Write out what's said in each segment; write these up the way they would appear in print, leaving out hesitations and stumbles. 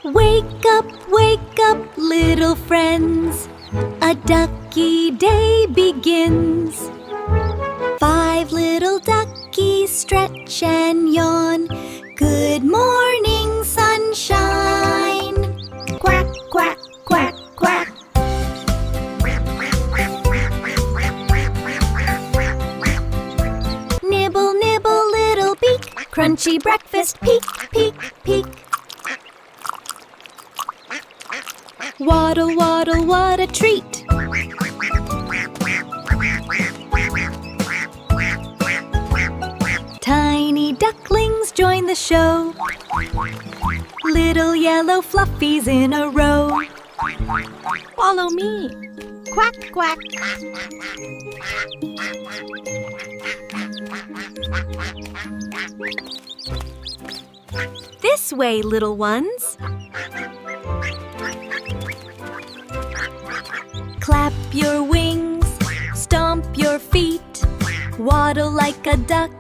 wake up, little friends. A ducky day begins. 5 little duckies stretch and yawn. Good morning, sunshine. Quack, quack, quack, quack. Nibble, nibble, little beak. Crunchy breakfast, peek, peek, peek. Waddle, waddle, what a treat. Tiny ducklings join the show. Little yellow fluffies in a row. Follow me. Quack, quack. This way, little ones. Clap your wings, stomp your feet. Waddle like a duck,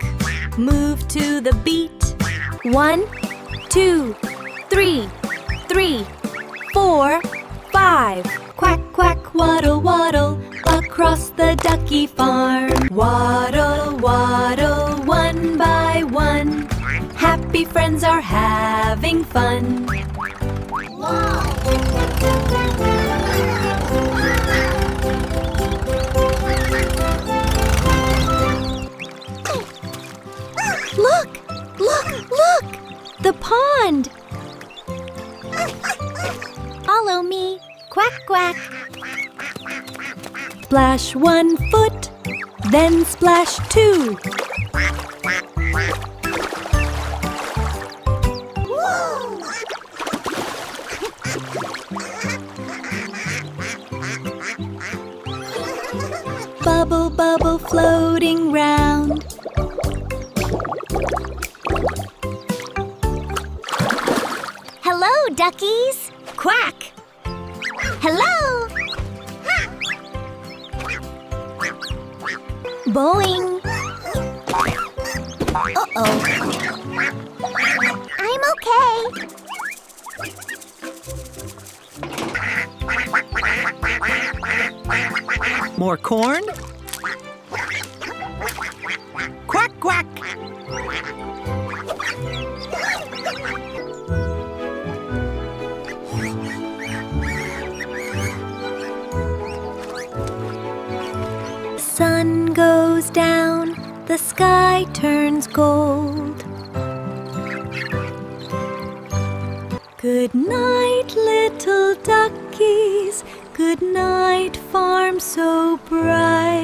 move to the beat. 1, 2, 3, 3, 4, 5. Quack, quack, waddle, waddle, across the ducky farm. Waddle, waddle, one by one. Happy friends are having fun. Look! Look! Look! The pond! Follow me. Quack, quack. Splash 1 foot, then splash 2. Bubble, bubble, floating round. Hello, duckies. Quack. Hello. Boing. Uh-oh. I'm okay. More corn? Quack, quack! Sun goes down, the sky turns gold. Good night, little duckies. Good night, farm so bright.